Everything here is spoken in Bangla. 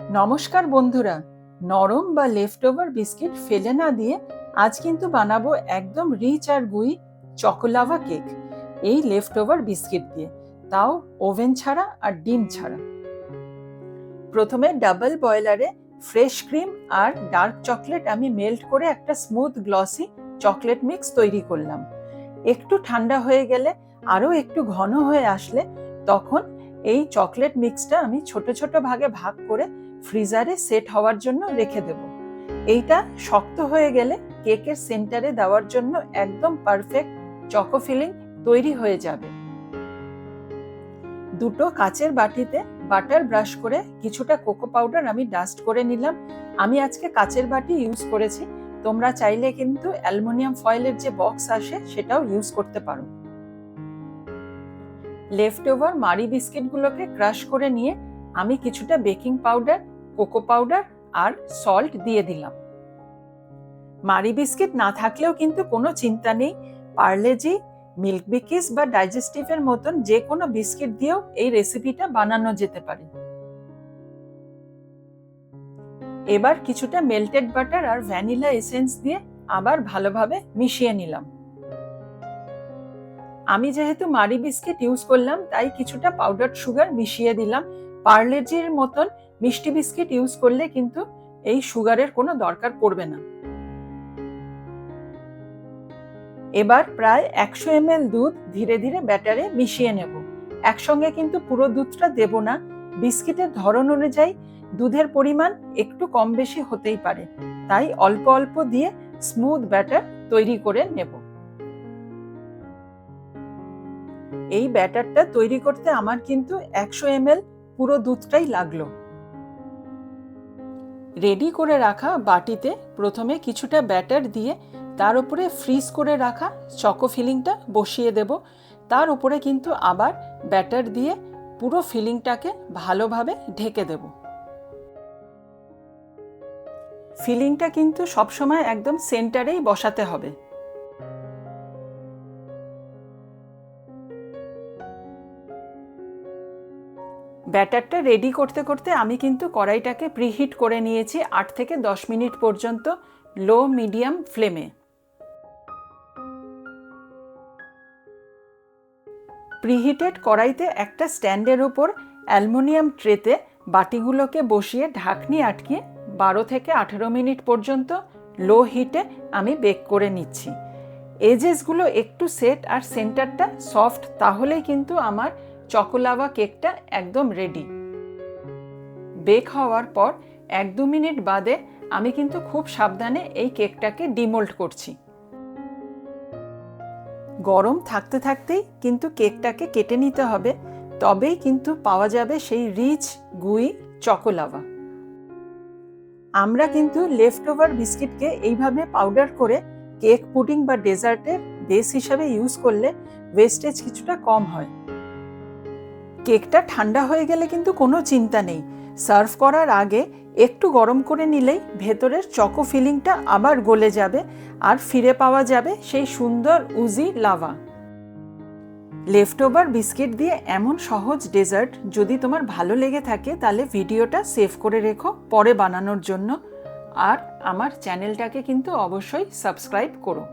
নমস্কার বন্ধুরা, নরম বা লেফটওভার বিস্কিট ফেলে না দিয়ে আজ কিন্তু বানাবো একদম রিচ আর গুই চকোলাভা কেক এই লেফটওভার বিস্কিট দিয়ে, তাও ওভেন ছাড়া আর ডিম ছাড়া। প্রথমে ডাবল বয়লারে ফ্রেশ ক্রিম আর ডার্ক চকলেট আমি মেল্ট করে একটা স্মুথ গ্লসি চকলেট মিক্স তৈরি করলাম। একটু ঠান্ডা হয়ে গেলে, আরও একটু ঘন হয়ে আসলে, তখন এই চকলেট মিক্সটা আমি ছোট ছোট ভাগে ভাগ করে ফ্রিজারে সেট হওয়ার জন্য রেখে দেব। এইটা শক্ত হয়ে গেলে কেকের সেন্টারে দেওয়ার জন্য একদম পারফেক্ট চকো ফিলিং তৈরি হয়ে যাবে। দুটো কাচের বাটিতে বাটার ব্রাশ করে কিছুটা কোকো পাউডার আমি ডাস্ট করে নিলাম। আমি আজকে কাচের বাটি ইউজ করেছি, তোমরা চাইলে কিন্তু অ্যালুমিনিয়াম ফয়েলের যে বক্স আসে সেটাও ইউজ করতে পারো। লেফটওভার মারি বিস্কিটগুলোকে ক্রাশ করে নিয়ে আমি কিছুটা বেকিং পাউডার, কোকো পাউডার আর সল্ট দিয়ে দিলাম। মারি বিস্কিট না থাকলেও কিন্তু কোনো চিন্তা নেই, পার্লেজি, মিল্ক বিকিস বা ডাইজেস্টিভের মতন যে কোনো বিস্কিট দিয়েও এই রেসিপিটা বানানো যেতে পারে। এবার কিছুটা মেল্টেড বাটার আর ভ্যানিলা এসেন্স দিয়ে আবার ভালোভাবে মিশিয়ে নিলাম। আমি যেহেতু মারি বিস্কিট ইউজ করলাম তাই কিছুটা পাউডার সুগার মিশিয়ে দিলাম। পার্লেজির মতন মিষ্টি বিস্কিট ইউজ করলে কিন্তু এই সুগারের কোনো দরকার পড়বে না। এবার প্রায় 100 ml দুধ ধীরে ধীরে ব্যাটারে মিশিয়ে নেব। একসঙ্গে কিন্তু পুরো দুধটা দেব না, বিস্কিটের ধরন অনুযায়ী দুধের পরিমাণ একটু কম বেশি হতেই পারে, তাই অল্প অল্প দিয়ে স্মুথ ব্যাটার তৈরি করে নেব। এই ব্যাটারটা তৈরি করতে আমার কিন্তু 100 ml পুরো দুধটাই লাগলো। রেডি করে রাখা বাটিতে প্রথমে কিছুটা ব্যাটার দিয়ে তার উপরে ফ্রিজ করে রাখা চকো ফিলিংটা বসিয়ে দেব। তার উপরে কিন্তু আবার ব্যাটার দিয়ে পুরো ফিলিংটাকে ভালোভাবে ঢেকে দেব। ফিলিংটা কিন্তু সবসময় একদম সেন্টারেই বসাতে হবে। ব্যাটারটা রেডি করতে করতে আমি কিন্তু কড়াইটাকে প্রিহিট করে নিয়েছি 8 থেকে 10 মিনিট পর্যন্ত লো মিডিয়াম ফ্লেমে। প্রিহিটেড কড়াইতে একটা স্ট্যান্ডের উপর অ্যালুমিনিয়াম ট্রেতে বাটিগুলোকে বসিয়ে ঢাকনি আটকিয়ে 12 থেকে 18 মিনিট পর্যন্ত লো হিটে আমি বেক করে নিচ্ছি। এজেসগুলো একটু সেট আর সেন্টারটা সফট, তাহলেই কিন্তু আমার চকোলাভা কেকটা একদম রেডি। বেক হওয়ার পর 1-2 মিনিট বাদে আমি কিন্তু খুব সাবধানে এই কেকটাকে ডিমোল্ড করছি। গরম থাকতে থাকতেই কিন্তু কেকটাকে কেটে নিতে হবে, তবেই কিন্তু পাওয়া যাবে সেই রিচ গুই চকোলাভা। আমরা কিন্তু লেফটওভার বিস্কিটকে এইভাবে পাউডার করে কেক পুডিং বা ডেজার্টের বেস হিসাবে ইউজ করলে ওয়েস্টেজ কিছুটা কম হয়। কেকটা ঠান্ডা হয়ে গেলে কিন্তু কোনো চিন্তা নেই, সার্ভ করার আগে একটু গরম করে নিলেই ভেতরের চকো ফিলিংটা আবার গলে যাবে আর ফিরে পাওয়া যাবে সেই সুন্দর উজি লাভা। লেফটওভার বিস্কিট দিয়ে এমন সহজ ডেজার্ট যদি তোমার ভালো লেগে থাকে তাহলে ভিডিওটা সেভ করে রেখো পরে বানানোর জন্য, আর আমার চ্যানেলটাকে কিন্তু অবশ্যই সাবস্ক্রাইব করো।